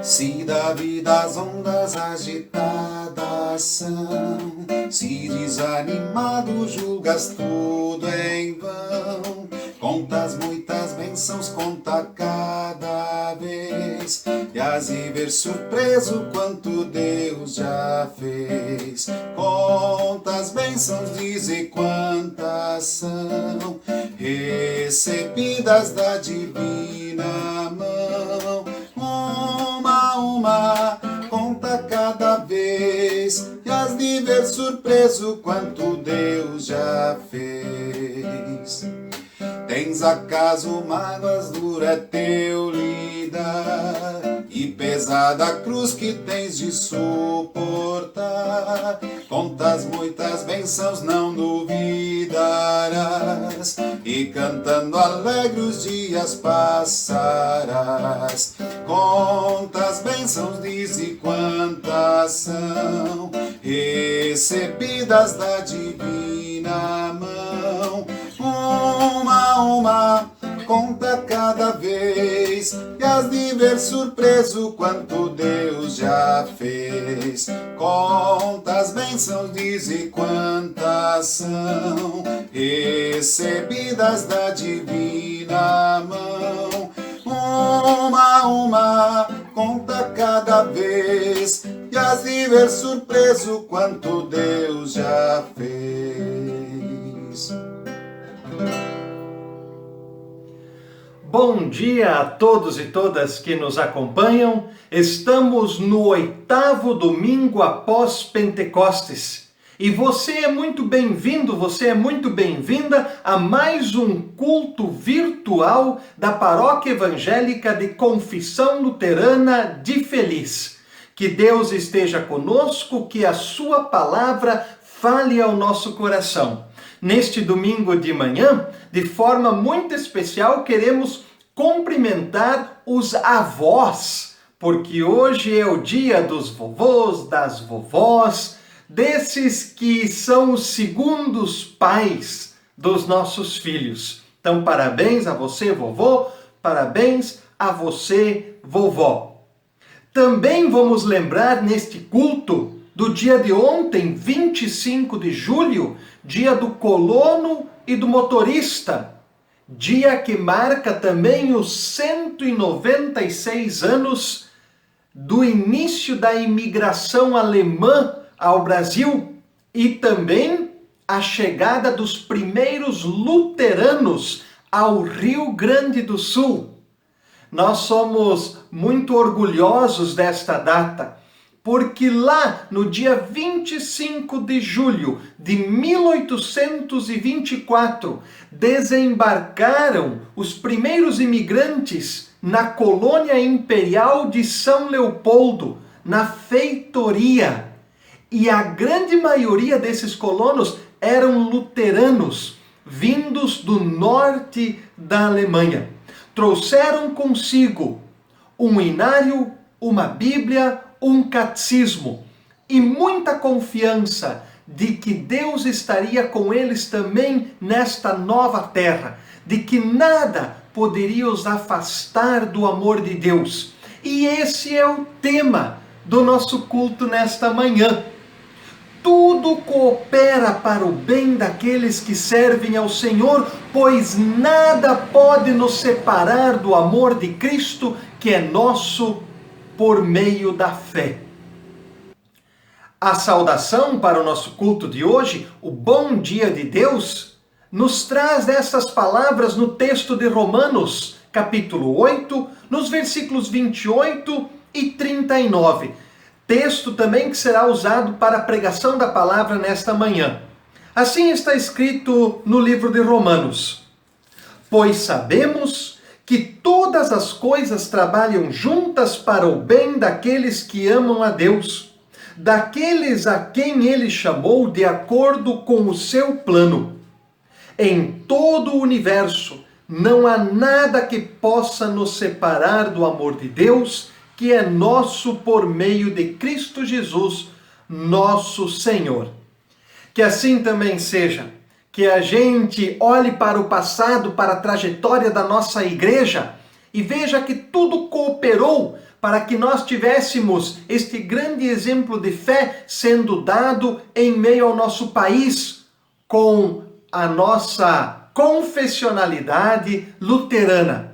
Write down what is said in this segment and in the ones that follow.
Se da vida as ondas agitadas são, se desanimado julgas tudo em vão, contas muitas bênçãos, conta cada vez, e has de ver surpreso quanto Deus já fez. Contas bênçãos, dize quantas são, recebidas da divina mão. Uma, conta cada vez, e has de ver surpreso quanto Deus já fez. Tens acaso mágoas, dura é teu lidar, e pesada a cruz que tens de suportar. Contas muitas bênçãos, não duvidarás, e cantando alegre os dias passarás. Contas bênçãos, dize quantas são, recebidas da divina mão. Uma, conta cada vez, e has de ver surpreso quanto Deus já fez. Contas bênçãos, dize quantas são, recebidas da divina mão. Uma, conta cada vez, e has de ver surpreso quanto Deus já fez. Bom dia a todos e todas que nos acompanham. Estamos no 8º domingo após Pentecostes. E você é muito bem-vindo, você é muito bem-vinda a mais um culto virtual da Paróquia Evangélica de Confissão Luterana de Feliz. Que Deus esteja conosco, que a sua palavra fale ao nosso coração. Neste domingo de manhã, de forma muito especial, queremos cumprimentar os avós, porque hoje é o dia dos vovôs, das vovós, desses que são os segundos pais dos nossos filhos. Então, parabéns a você, vovô, parabéns a você, vovó. Também vamos lembrar neste culto do dia de ontem, 25 de julho, dia do colono e do motorista, dia que marca também os 196 anos do início da imigração alemã ao Brasil e também a chegada dos primeiros luteranos ao Rio Grande do Sul. Nós somos muito orgulhosos desta data, porque lá no dia 25 de julho de 1824 desembarcaram os primeiros imigrantes na colônia imperial de São Leopoldo, na feitoria. E a grande maioria desses colonos eram luteranos, vindos do norte da Alemanha. Trouxeram consigo um inário, uma Bíblia, um catecismo e muita confiança de que Deus estaria com eles também nesta nova terra, de que nada poderia os afastar do amor de Deus. E esse é o tema do nosso culto nesta manhã. Tudo coopera para o bem daqueles que servem ao Senhor, pois nada pode nos separar do amor de Cristo, que é nosso por meio da fé. A saudação para o nosso culto de hoje, o bom dia de Deus, nos traz estas palavras no texto de Romanos, capítulo 8, nos versículos 28 e 39. Texto também que será usado para a pregação da palavra nesta manhã. Assim está escrito no livro de Romanos: pois sabemos que todas as coisas trabalham juntas para o bem daqueles que amam a Deus, daqueles a quem Ele chamou de acordo com o seu plano. Em todo o universo não há nada que possa nos separar do amor de Deus, que é nosso por meio de Cristo Jesus, nosso Senhor. Que assim também seja. Que a gente olhe para o passado, para a trajetória da nossa igreja e veja que tudo cooperou para que nós tivéssemos este grande exemplo de fé sendo dado em meio ao nosso país, com a nossa confessionalidade luterana.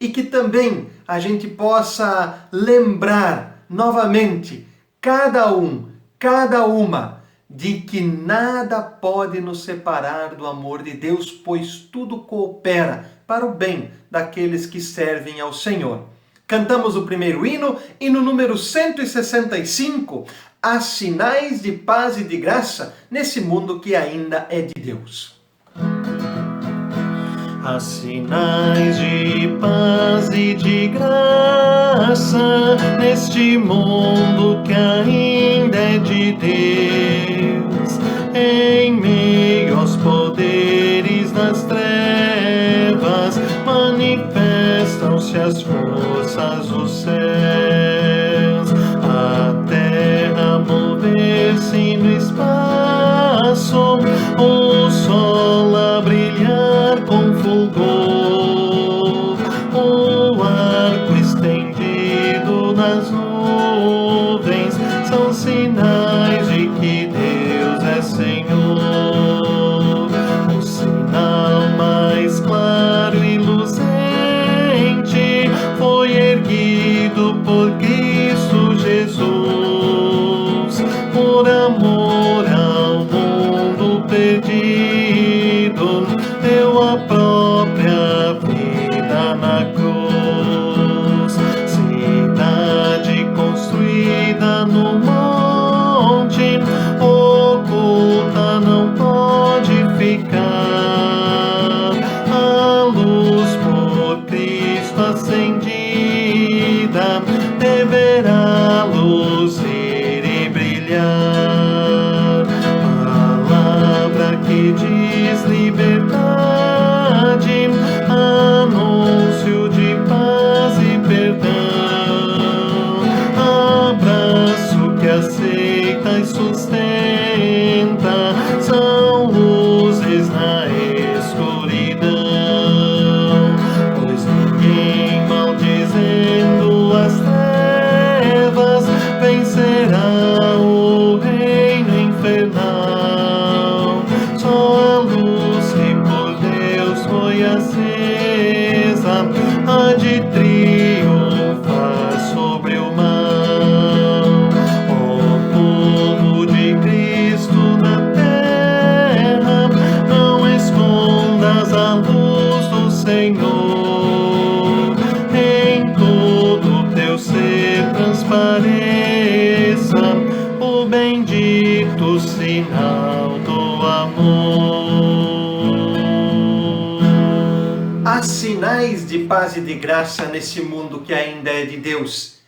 E que também a gente possa lembrar novamente, cada um, cada uma, de que nada pode nos separar do amor de Deus, pois tudo coopera para o bem daqueles que servem ao Senhor. Cantamos o primeiro hino, hino número 165, Há sinais de paz e de graça nesse mundo que ainda é de Deus. Há sinais de paz e de graça neste mundo que ainda é de Deus. Em meio aos poderes das trevas, manifestam-se as forças dos céus. A terra mover-se no espaço, o sol a brilhar com fulgor, o arco estendido nas nuvens são sinais de que Deus é Senhor. O sinal mais claro e luzente foi erguido por Cristo Jesus, por amor ao mundo perdido, deu a própria vida na cruz. Cidade construída no monte, oculta não pode ficar. A luz por Cristo acendida deverá luzir e brilhar. Palavra que diz liberdade, anúncio de paz e perdão, abraço que aceita e sustenta, são luzes na escuridão. Pois ninguém maldizendo as trevas vencerá o reino infernal. Só a luz que por Deus foi acesa há de triunfar sobre o mal. Ó povo de Cristo na terra, não escondas a luz do Senhor. Em todo teu ser transpareça o bendito sinal do amor. Há sinais de paz e de graça nesse mundo que ainda é de Deus.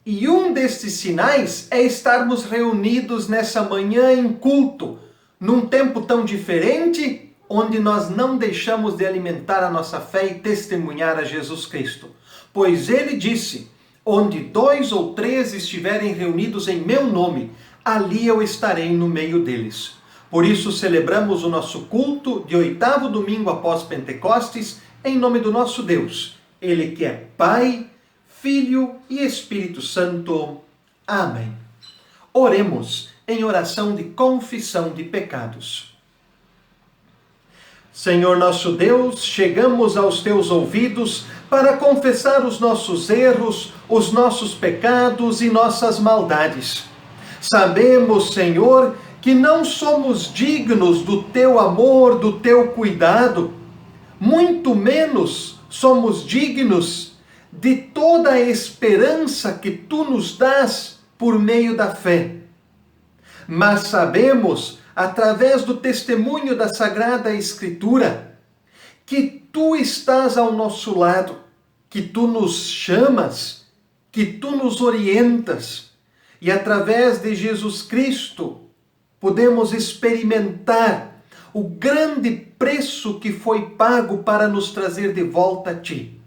E um destes sinais é estarmos reunidos nessa manhã em culto, num tempo tão diferente, onde nós não deixamos de alimentar a nossa fé e testemunhar a Jesus Cristo. Pois ele disse, onde 2 ou 3 estiverem reunidos em meu nome, ali eu estarei no meio deles. Por isso celebramos o nosso culto de 8º domingo após Pentecostes, em nome do nosso Deus, Ele que é Pai, Filho e Espírito Santo. Amém. Oremos em oração de confissão de pecados. Senhor nosso Deus, chegamos aos teus ouvidos para confessar os nossos erros, os nossos pecados e nossas maldades. Sabemos, Senhor, que não somos dignos do teu amor, do teu cuidado, muito menos somos dignos de toda a esperança que tu nos dás por meio da fé. Mas sabemos, através do testemunho da Sagrada Escritura, que tu estás ao nosso lado, que tu nos chamas, que tu nos orientas, e através de Jesus Cristo podemos experimentar o grande preço que foi pago para nos trazer de volta a ti.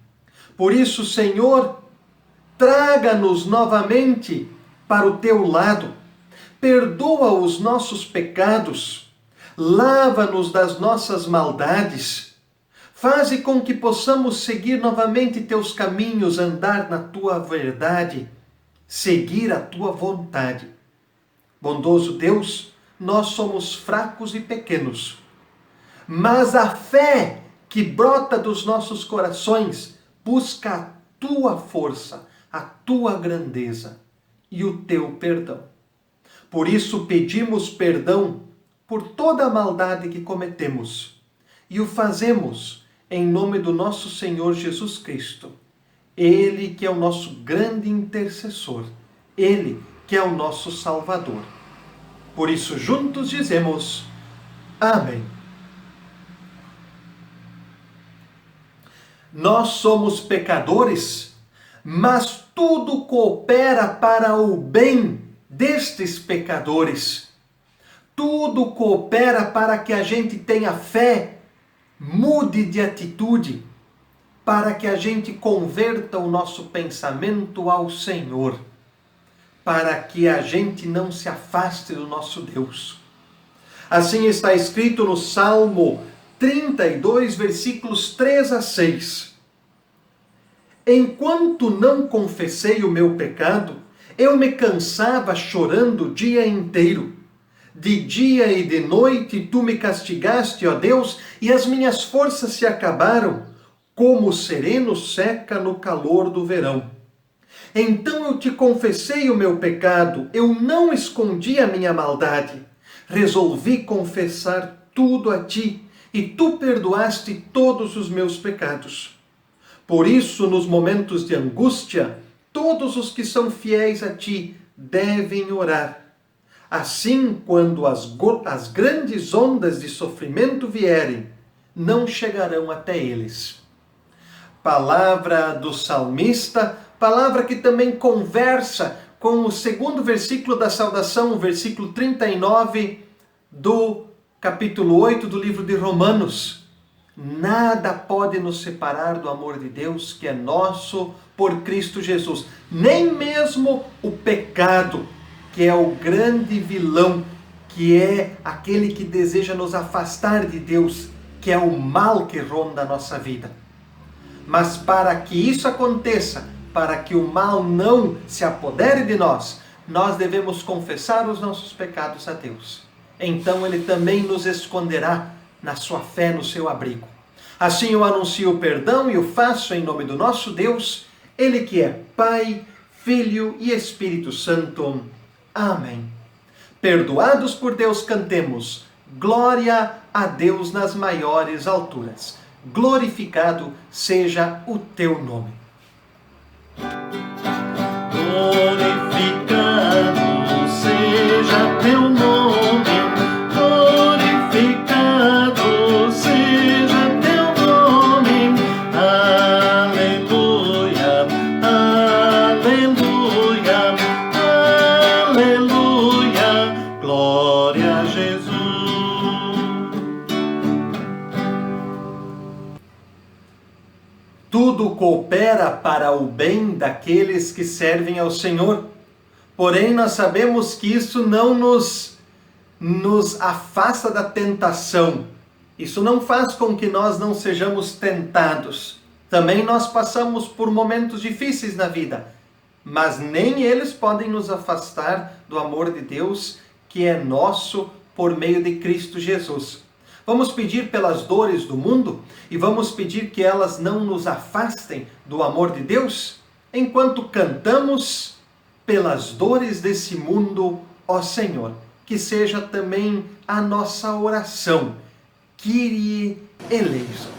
Por isso, Senhor, traga-nos novamente para o teu lado, perdoa os nossos pecados, lava-nos das nossas maldades, faze com que possamos seguir novamente teus caminhos, andar na tua verdade, seguir a tua vontade. Bondoso Deus, nós somos fracos e pequenos, mas a fé que brota dos nossos corações busca a tua força, a tua grandeza e o teu perdão. Por isso pedimos perdão por toda a maldade que cometemos e o fazemos em nome do nosso Senhor Jesus Cristo. Ele que é o nosso grande intercessor, Ele que é o nosso Salvador. Por isso juntos dizemos Amém. Nós somos pecadores, mas tudo coopera para o bem destes pecadores. Tudo coopera para que a gente tenha fé, mude de atitude, para que a gente converta o nosso pensamento ao Senhor, para que a gente não se afaste do nosso Deus. Assim está escrito no Salmo 32, versículos 3 a 6. Enquanto não confessei o meu pecado, eu me cansava chorando o dia inteiro. De dia e de noite tu me castigaste, ó Deus, e as minhas forças se acabaram, como o sereno seca no calor do verão. Então eu te confessei o meu pecado, eu não escondi a minha maldade. Resolvi confessar tudo a ti, e tu perdoaste todos os meus pecados. Por isso, nos momentos de angústia, todos os que são fiéis a ti devem orar. Assim, quando as grandes ondas de sofrimento vierem, não chegarão até eles. Palavra do salmista, palavra que também conversa com o segundo versículo da saudação, o versículo 39 do capítulo 8 do livro de Romanos. Nada pode nos separar do amor de Deus que é nosso por Cristo Jesus. Nem mesmo o pecado, que é o grande vilão, que é aquele que deseja nos afastar de Deus, que é o mal que ronda a nossa vida. Mas para que isso aconteça, para que o mal não se apodere de nós, nós devemos confessar os nossos pecados a Deus. Então Ele também nos esconderá na sua fé, no seu abrigo. Assim eu anuncio o perdão e o faço em nome do nosso Deus, Ele que é Pai, Filho e Espírito Santo. Amém. Perdoados por Deus, cantemos glória a Deus nas maiores alturas. Glorificado seja o teu nome. Glorificado seja teu nome, glorificado seja teu nome. Aleluia, aleluia, aleluia. Glória a Jesus. Tudo coopera para o bem daqueles que servem ao Senhor. Porém, nós sabemos que isso não nos afasta da tentação. Isso não faz com que nós não sejamos tentados. Também nós passamos por momentos difíceis na vida, mas nem eles podem nos afastar do amor de Deus, que é nosso por meio de Cristo Jesus. Vamos pedir pelas dores do mundo e vamos pedir que elas não nos afastem do amor de Deus, enquanto cantamos pelas dores desse mundo, ó Senhor. Que seja também a nossa oração. Kyrie eleison.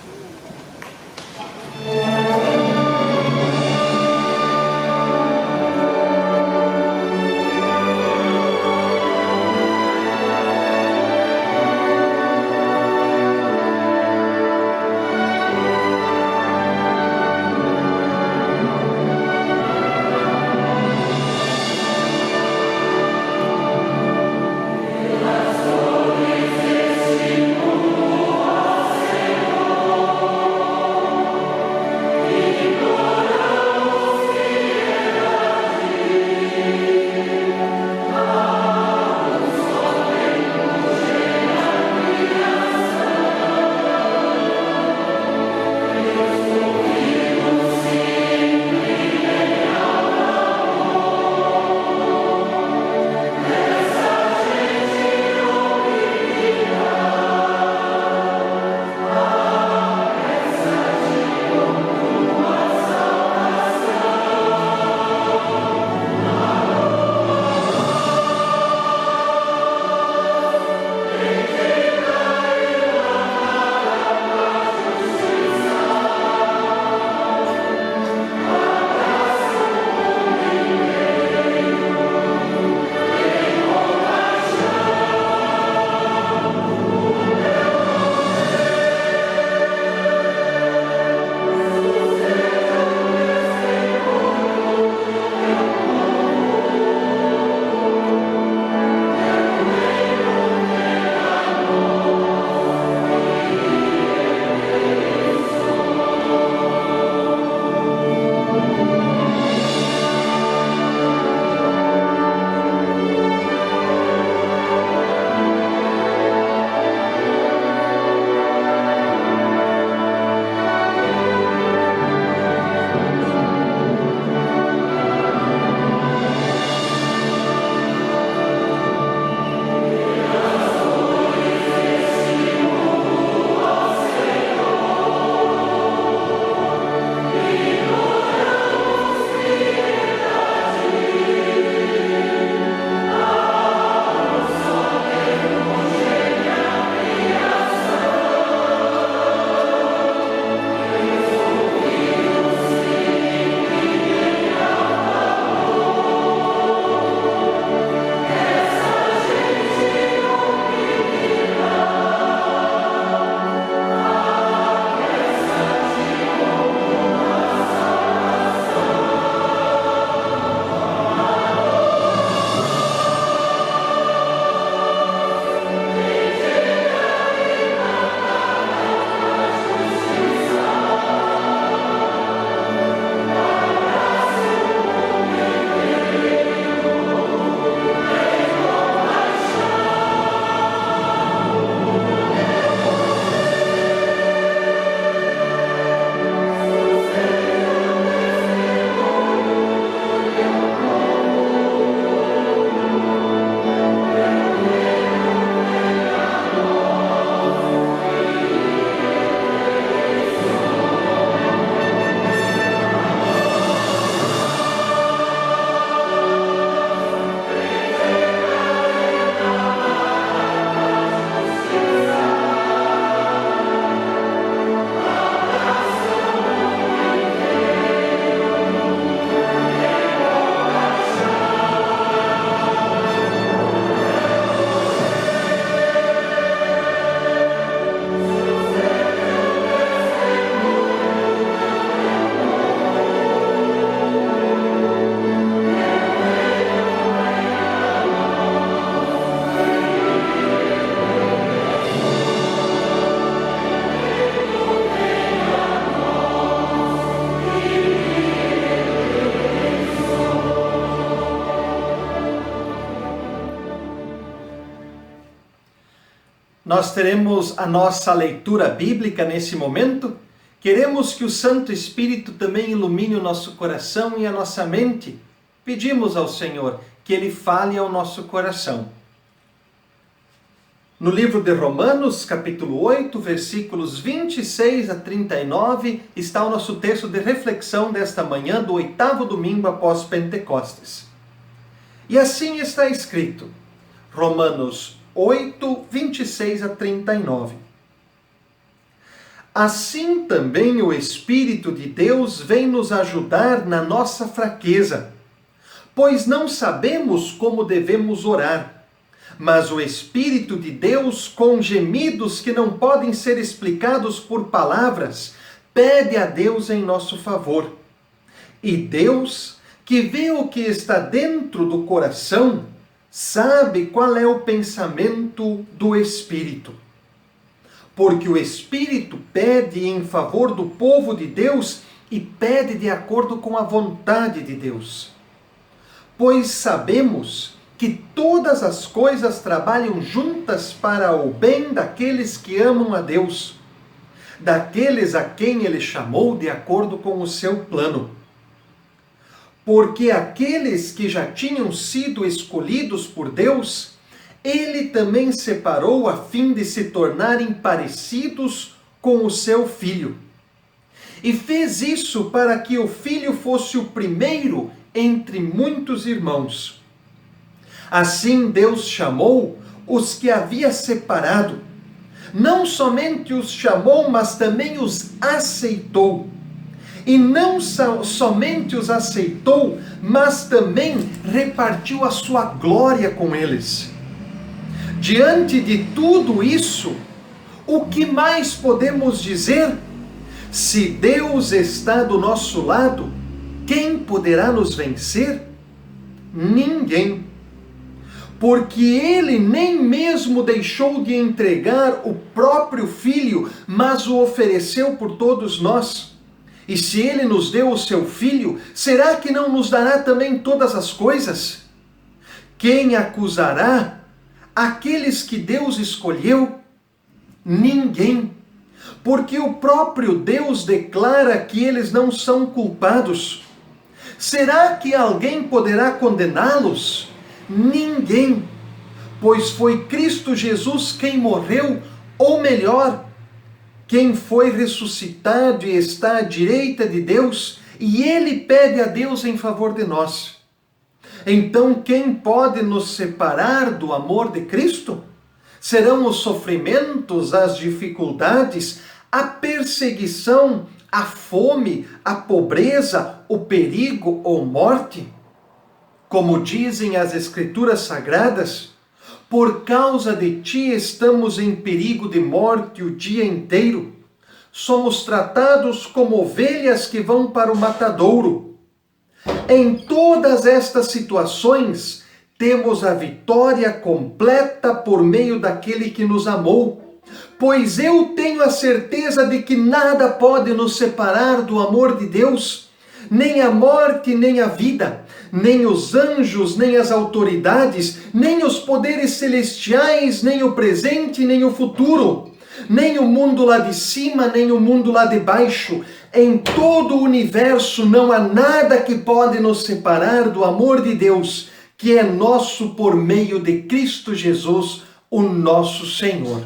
Nós teremos a nossa leitura bíblica nesse momento. Queremos que o Santo Espírito também ilumine o nosso coração e a nossa mente. Pedimos ao Senhor que Ele fale ao nosso coração. No livro de Romanos, capítulo 8, versículos 26 a 39, está o nosso texto de reflexão desta manhã do 8º domingo após Pentecostes. E assim está escrito, Romanos 8, 26 a 39. Assim também o Espírito de Deus vem nos ajudar na nossa fraqueza, pois não sabemos como devemos orar. Mas o Espírito de Deus, com gemidos que não podem ser explicados por palavras, pede a Deus em nosso favor. E Deus, que vê o que está dentro do coração, sabe qual é o pensamento do Espírito. Porque o Espírito pede em favor do povo de Deus e pede de acordo com a vontade de Deus. Pois sabemos que todas as coisas trabalham juntas para o bem daqueles que amam a Deus, daqueles a quem Ele chamou de acordo com o seu plano. Porque aqueles que já tinham sido escolhidos por Deus, Ele também separou a fim de se tornarem parecidos com o seu Filho. E fez isso para que o Filho fosse o primeiro entre muitos irmãos. Assim Deus chamou os que havia separado. Não somente os chamou, mas também os aceitou. E não somente os aceitou, mas também repartiu a sua glória com eles. Diante de tudo isso, o que mais podemos dizer? Se Deus está do nosso lado, quem poderá nos vencer? Ninguém. Porque Ele nem mesmo deixou de entregar o próprio Filho, mas o ofereceu por todos nós. E se Ele nos deu o seu Filho, será que não nos dará também todas as coisas? Quem acusará aqueles que Deus escolheu? Ninguém. Porque o próprio Deus declara que eles não são culpados. Será que alguém poderá condená-los? Ninguém, pois foi Cristo Jesus quem morreu, ou melhor, quem foi ressuscitado e está à direita de Deus, e Ele pede a Deus em favor de nós. Então, quem pode nos separar do amor de Cristo? Serão os sofrimentos, as dificuldades, a perseguição, a fome, a pobreza, o perigo ou morte? Como dizem as Escrituras Sagradas, por causa de ti estamos em perigo de morte o dia inteiro. Somos tratados como ovelhas que vão para o matadouro. Em todas estas situações, temos a vitória completa por meio daquele que nos amou. Pois eu tenho a certeza de que nada pode nos separar do amor de Deus, nem a morte, nem a vida, nem os anjos, nem as autoridades, nem os poderes celestiais, nem o presente, nem o futuro, nem o mundo lá de cima, nem o mundo lá de baixo. Em todo o universo não há nada que pode nos separar do amor de Deus, que é nosso por meio de Cristo Jesus, o nosso Senhor.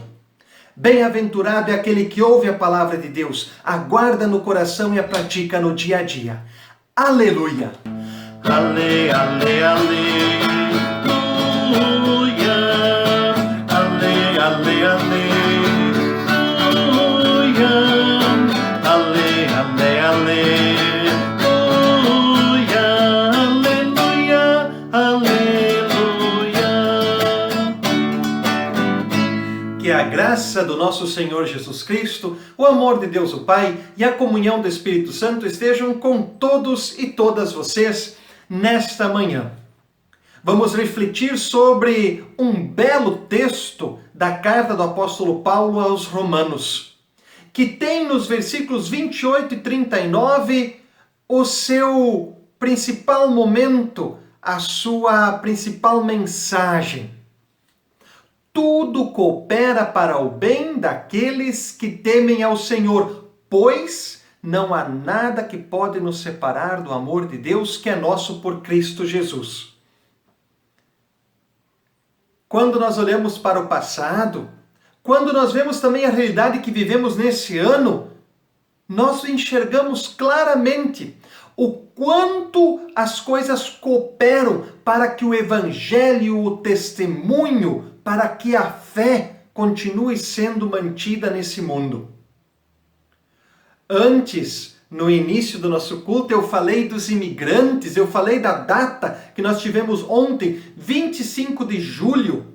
Bem-aventurado é aquele que ouve a palavra de Deus, aguarda no coração e a pratica no dia a dia. Aleluia! Ale, ale, aleluia. Ale, ale, aleluia. Ale, ale, aleluia. Aleluia, aleluia. Que a graça do nosso Senhor Jesus Cristo, o amor de Deus o Pai e a comunhão do Espírito Santo estejam com todos e todas vocês nesta manhã. Vamos refletir sobre um belo texto da carta do apóstolo Paulo aos Romanos, que tem nos versículos 28 e 39 o seu principal momento, a sua principal mensagem. tudo coopera para o bem daqueles que temem ao Senhor, pois não há nada que pode nos separar do amor de Deus que é nosso por Cristo Jesus. Quando nós olhamos para o passado, quando nós vemos também a realidade que vivemos nesse ano, nós enxergamos claramente o quanto as coisas cooperam para que o Evangelho, o testemunho, para que a fé continue sendo mantida nesse mundo. Antes, no início do nosso culto, eu falei dos imigrantes, eu falei da data que nós tivemos ontem, 25 de julho,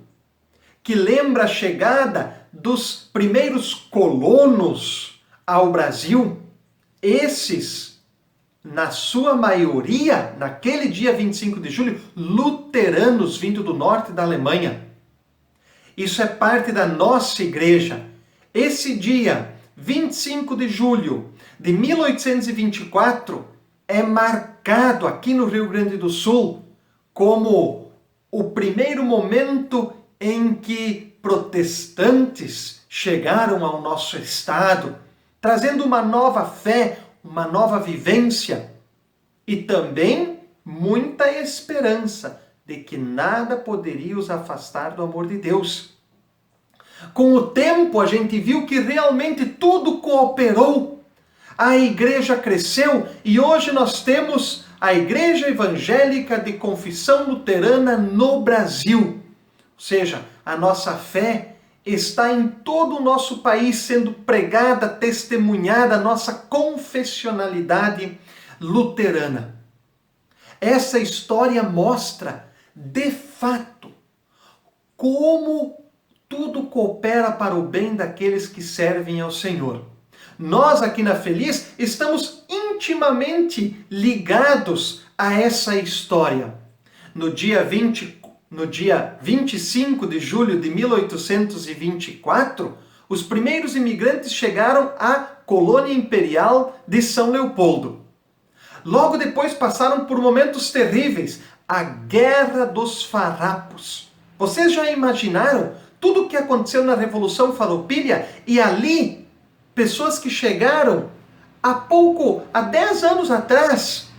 que lembra a chegada dos primeiros colonos ao Brasil. Esses, na sua maioria, naquele dia 25 de julho, luteranos vindo do norte da Alemanha. Isso é parte da nossa igreja. Esse dia, 25 de julho de 1824, é marcado aqui no Rio Grande do Sul como o primeiro momento em que protestantes chegaram ao nosso estado, trazendo uma nova fé, uma nova vivência e também muita esperança de que nada poderia os afastar do amor de Deus. Com o tempo, a gente viu que realmente tudo cooperou. A igreja cresceu e hoje nós temos a Igreja Evangélica de Confissão Luterana no Brasil. Ou seja, a nossa fé está em todo o nosso país sendo pregada, testemunhada, a nossa confessionalidade luterana. Essa história mostra, de fato, como tudo coopera para o bem daqueles que servem ao Senhor. Nós aqui na Feliz estamos intimamente ligados a essa história. No dia 25 de julho de 1824, os primeiros imigrantes chegaram à colônia imperial de São Leopoldo. Logo depois passaram por momentos terríveis, a Guerra dos Farrapos. Vocês já imaginaram tudo o que aconteceu na Revolução Farroupilha e ali pessoas que chegaram há 10 anos atrás,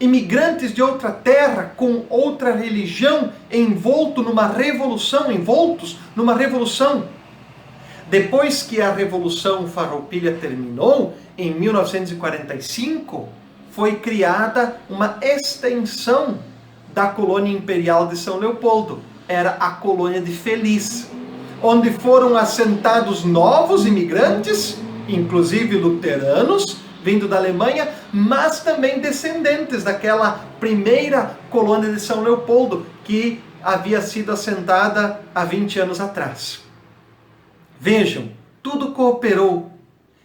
imigrantes de outra terra, com outra religião, envoltos numa revolução. Depois que a Revolução Farroupilha terminou, em 1945, foi criada uma extensão da colônia imperial de São Leopoldo. Era a colônia de Feliz, onde foram assentados novos imigrantes, inclusive luteranos, vindo da Alemanha, mas também descendentes daquela primeira colônia de São Leopoldo, que havia sido assentada há 20 anos atrás. Vejam, tudo cooperou.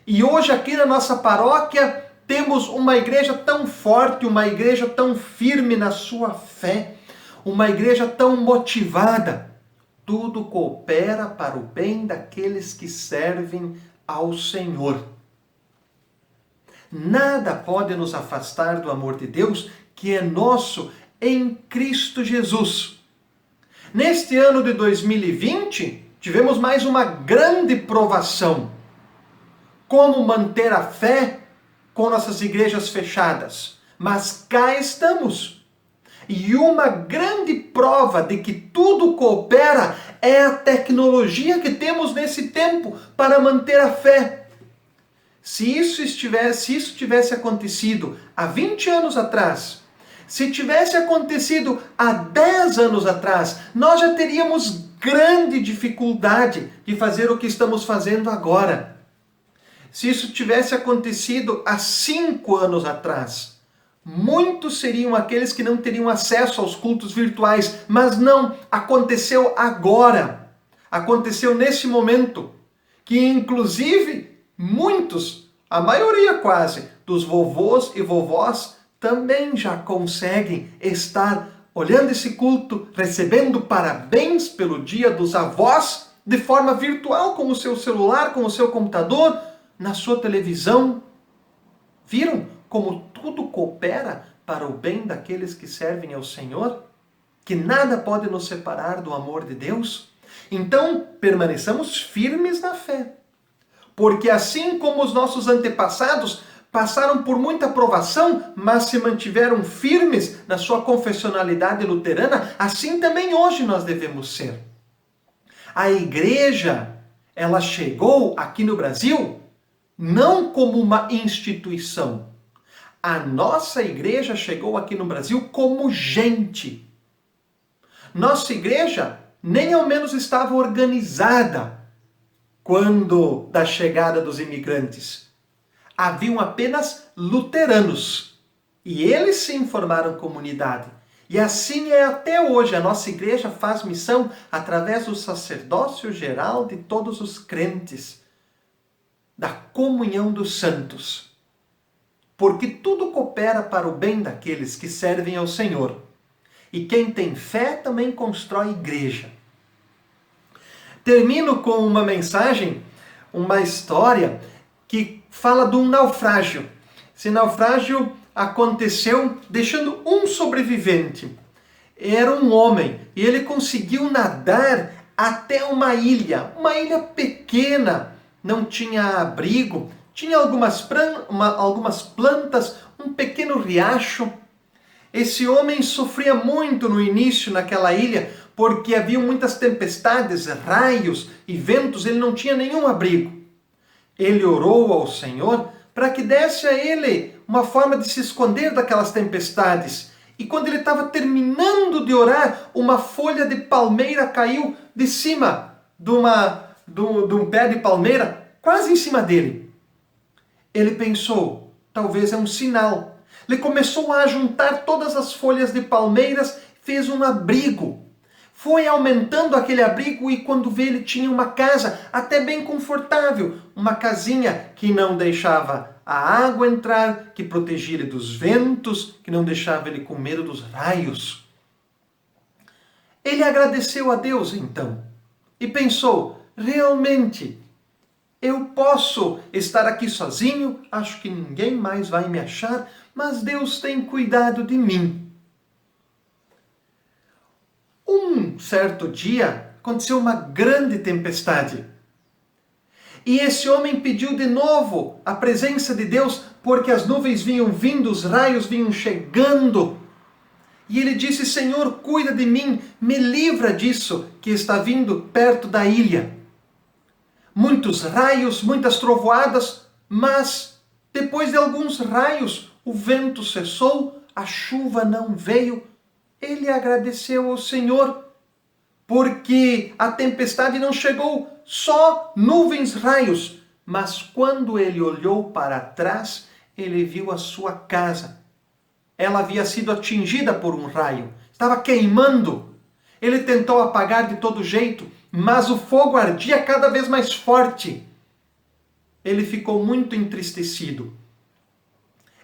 E hoje aqui na nossa paróquia temos uma igreja tão forte, uma igreja tão firme na sua fé, uma igreja tão motivada. Tudo coopera para o bem daqueles que servem ao Senhor. Nada pode nos afastar do amor de Deus, que é nosso em Cristo Jesus. Neste ano de 2020, tivemos mais uma grande provação. Como manter a fé com nossas igrejas fechadas? Mas cá estamos. E uma grande prova de que tudo coopera é a tecnologia que temos nesse tempo para manter a fé. Se isso tivesse acontecido há 20 anos atrás, se tivesse acontecido há 10 anos atrás, nós já teríamos grande dificuldade de fazer o que estamos fazendo agora. Se isso tivesse acontecido há 5 anos atrás, muitos seriam aqueles que não teriam acesso aos cultos virtuais, mas não, aconteceu agora. Aconteceu nesse momento, que inclusive muitos, a maioria quase, dos vovôs e vovós também já conseguem estar olhando esse culto, recebendo parabéns pelo Dia dos Avós, de forma virtual, com o seu celular, com o seu computador, na sua televisão. Viram como tudo coopera para o bem daqueles que servem ao Senhor? Que nada pode nos separar do amor de Deus? Então, permaneçamos firmes na fé. Porque assim como os nossos antepassados passaram por muita provação, mas se mantiveram firmes na sua confessionalidade luterana, assim também hoje nós devemos ser. A igreja, ela chegou aqui no Brasil não como uma instituição. A nossa igreja chegou aqui no Brasil como gente. Nossa igreja nem ao menos estava organizada quando da chegada dos imigrantes. Haviam apenas luteranos. E eles sim formaram comunidade. E assim é até hoje. A nossa igreja faz missão através do sacerdócio geral de todos os crentes, da comunhão dos santos. Porque tudo coopera para o bem daqueles que servem ao Senhor. E quem tem fé também constrói igreja. Termino com uma mensagem, uma história que fala de um naufrágio. Esse naufrágio aconteceu deixando um sobrevivente. Era um homem e ele conseguiu nadar até uma ilha pequena, não tinha abrigo, tinha algumas plantas, um pequeno riacho. Esse homem sofria muito no início naquela ilha, porque havia muitas tempestades, raios e ventos, ele não tinha nenhum abrigo. Ele orou ao Senhor para que desse a ele uma forma de se esconder daquelas tempestades. E quando ele estava terminando de orar, uma folha de palmeira caiu de cima de um pé de palmeira, quase em cima dele. Ele pensou, talvez é um sinal. Ele começou a juntar todas as folhas de palmeiras, fez um abrigo. Foi aumentando aquele abrigo e quando vê ele tinha uma casa até bem confortável. Uma casinha que não deixava a água entrar, que protegia ele dos ventos, que não deixava ele com medo dos raios. Ele agradeceu a Deus então e pensou, realmente, eu posso estar aqui sozinho, acho que ninguém mais vai me achar, mas Deus tem cuidado de mim. Um certo dia, aconteceu uma grande tempestade. E esse homem pediu de novo a presença de Deus, porque as nuvens vinham vindo, os raios vinham chegando. E ele disse, Senhor, cuida de mim, me livra disso que está vindo perto da ilha. Muitos raios, muitas trovoadas, mas depois de alguns raios, o vento cessou, a chuva não veio. Ele agradeceu ao Senhor, porque a tempestade não chegou, só nuvens, raios. Mas quando ele olhou para trás, ele viu a sua casa. Ela havia sido atingida por um raio, estava queimando. Ele tentou apagar de todo jeito, mas o fogo ardia cada vez mais forte. Ele ficou muito entristecido.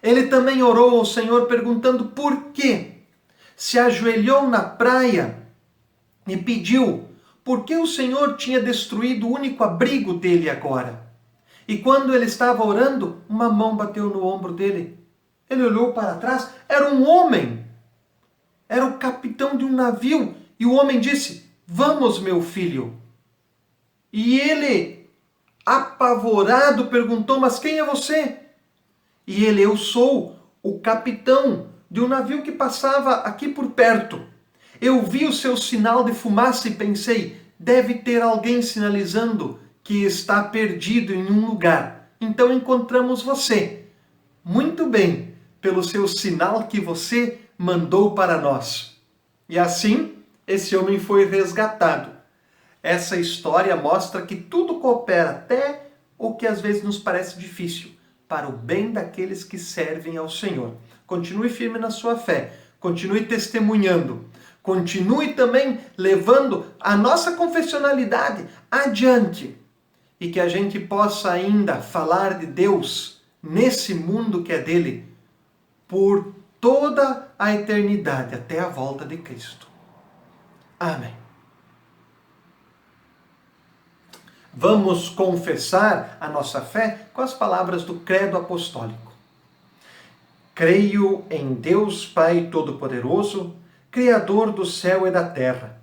Ele também orou ao Senhor perguntando por quê. Se ajoelhou na praia e pediu por que o Senhor tinha destruído o único abrigo dele agora. E quando ele estava orando, uma mão bateu no ombro dele. Ele olhou para trás, era um homem. Era o capitão de um navio. E o homem disse, vamos, meu filho. E ele, apavorado, perguntou, mas quem é você? E ele, eu sou o capitão de um navio que passava aqui por perto. Eu vi o seu sinal de fumaça e pensei, deve ter alguém sinalizando que está perdido em um lugar. Então encontramos você. Muito bem, pelo seu sinal que você mandou para nós. E assim, esse homem foi resgatado. Essa história mostra que tudo coopera, até o que às vezes nos parece difícil, para o bem daqueles que servem ao Senhor. Continue firme na sua fé, continue testemunhando, continue também levando a nossa confessionalidade adiante e que a gente possa ainda falar de Deus nesse mundo que é dele por toda a eternidade, até a volta de Cristo. Amém. Vamos confessar a nossa fé com as palavras do Credo Apostólico. Creio em Deus Pai Todo-Poderoso, Criador do céu e da terra,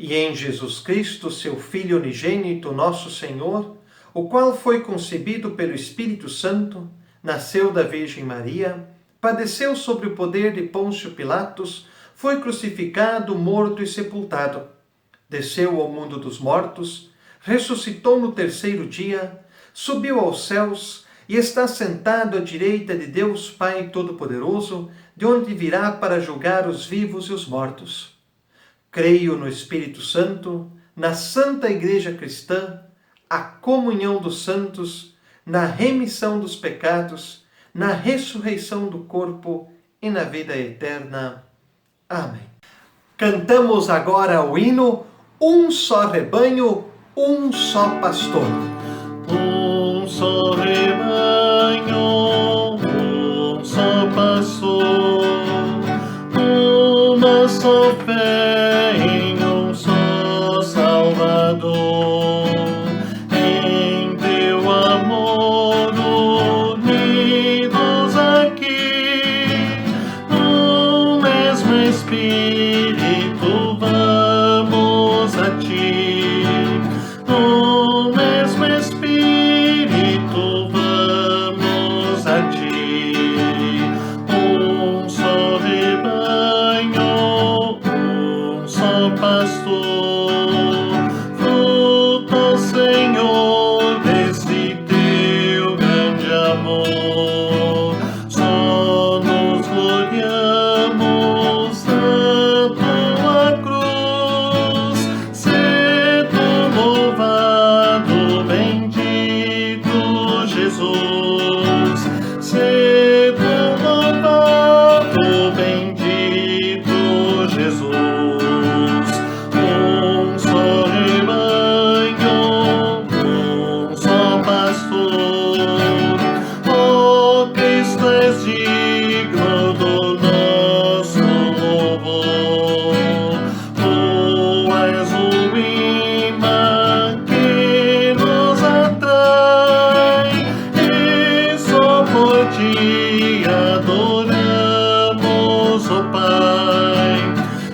e em Jesus Cristo, seu Filho unigênito, nosso Senhor, o qual foi concebido pelo Espírito Santo, nasceu da Virgem Maria, padeceu sob o poder de Pôncio Pilatos, foi crucificado, morto e sepultado. Desceu ao mundo dos mortos, ressuscitou no terceiro dia, subiu aos céus e está sentado à direita de Deus Pai Todo-Poderoso, de onde virá para julgar os vivos e os mortos. Creio no Espírito Santo, na Santa Igreja Cristã, a comunhão dos santos, na remissão dos pecados, na ressurreição do corpo e na vida eterna. Amém. Cantamos agora o hino Um Só Rebanho, Um Só Pastor. Um só rebanho, um só pastor, uma só fé em um só Salvador. Em teu amor unidos aqui, no mesmo Espírito vamos a ti. No mesmo Espírito vamos a ti. Um só rebanho, um só pastor, fruto, Senhor, desse teu grande amor. Só nos gloriamos da tua cruz, cedo louvado, bendito Jesus. Cedo louvado, bendito Jesus. Um só rebanho, um só pastor. Ó Cristo, és digno do nosso louvor. Tu és o imã que nos atrai, e só por ti adoramos o Pai.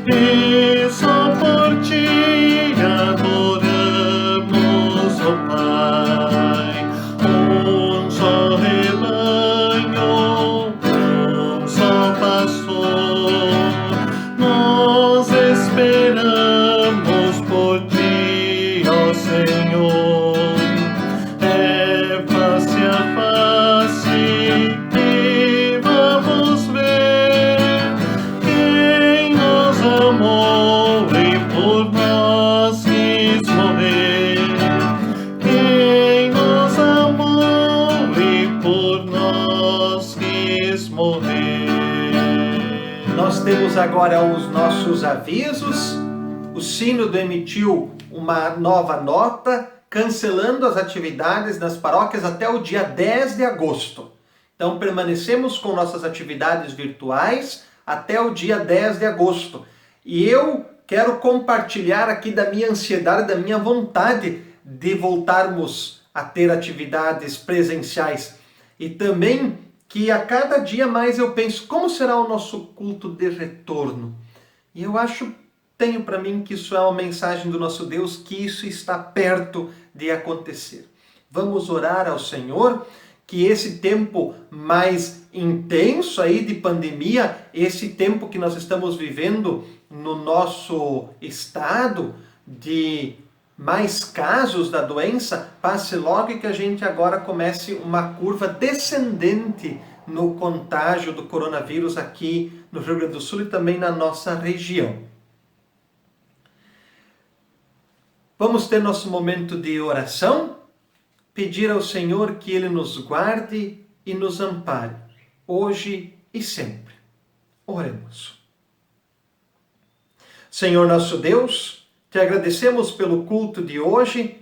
E só por ti adoramos o Pai. Um só rebanho, um só pastor, nós esperamos por ti, ó Senhor. É face a face e vamos ver quem nos amou e por nós quis morrer. Quem nos amou e por nós quis morrer. Nós temos agora os nossos avisos. O Sínodo emitiu uma nova nota cancelando as atividades nas paróquias até o dia 10 de agosto. Então, permanecemos com nossas atividades virtuais até o dia 10 de agosto. E eu quero compartilhar aqui da minha ansiedade, da minha vontade de voltarmos a ter atividades presenciais. E também que a cada dia mais eu penso, como será o nosso culto de retorno? E eu tenho para mim que isso é uma mensagem do nosso Deus, que isso está perto de acontecer. Vamos orar ao Senhor que esse tempo mais intenso aí de pandemia, esse tempo que nós estamos vivendo no nosso estado de mais casos da doença, passe logo e que a gente agora comece uma curva descendente no contágio do coronavírus aqui no Rio Grande do Sul e também na nossa região. Vamos ter nosso momento de oração, pedir ao Senhor que Ele nos guarde e nos ampare, hoje e sempre. Oremos. Senhor nosso Deus, te agradecemos pelo culto de hoje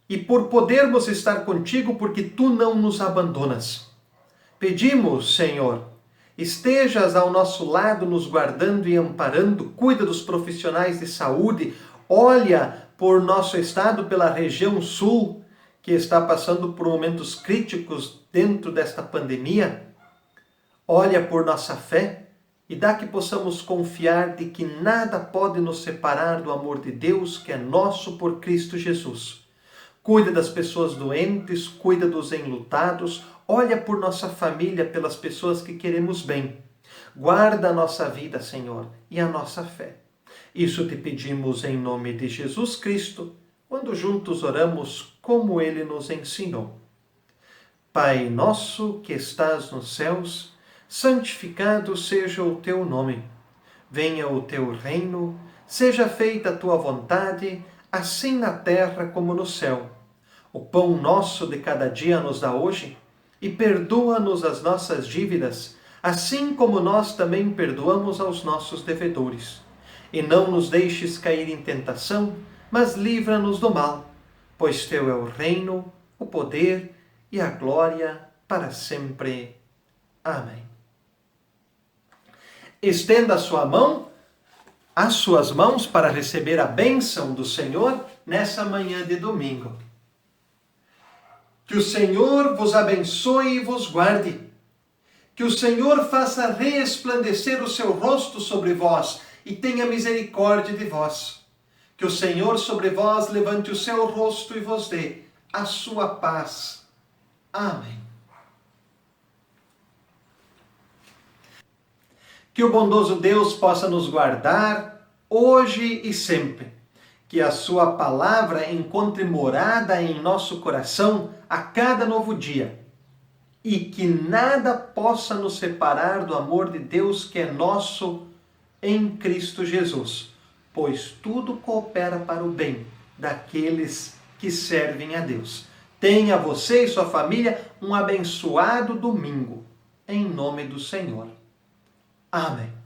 e por podermos estar contigo, porque Tu não nos abandonas. Pedimos, Senhor, estejas ao nosso lado nos guardando e amparando, cuida dos profissionais de saúde, olha por nosso estado, pela região sul, que está passando por momentos críticos dentro desta pandemia. Olha por nossa fé e dá que possamos confiar de que nada pode nos separar do amor de Deus que é nosso por Cristo Jesus. Cuida das pessoas doentes, cuida dos enlutados, olha por nossa família, pelas pessoas que queremos bem. Guarda a nossa vida, Senhor, e a nossa fé. Isso te pedimos em nome de Jesus Cristo, quando juntos oramos como Ele nos ensinou. Pai nosso que estás nos céus, santificado seja o teu nome. Venha o teu reino, seja feita a tua vontade, assim na terra como no céu. O pão nosso de cada dia nos dá hoje, e perdoa-nos as nossas dívidas, assim como nós também perdoamos aos nossos devedores. E não nos deixes cair em tentação, mas livra-nos do mal, pois teu é o reino, o poder e a glória para sempre. Amém. Estenda as suas mãos para receber a bênção do Senhor nessa manhã de domingo. Que o Senhor vos abençoe e vos guarde. Que o Senhor faça resplandecer o seu rosto sobre vós e tenha misericórdia de vós. Que o Senhor sobre vós levante o seu rosto e vos dê a sua paz. Amém. Que o bondoso Deus possa nos guardar hoje e sempre. Que a sua palavra encontre morada em nosso coração a cada novo dia. E que nada possa nos separar do amor de Deus que é nosso em Cristo Jesus, pois tudo coopera para o bem daqueles que servem a Deus. Tenha você e sua família um abençoado domingo, em nome do Senhor. Amém.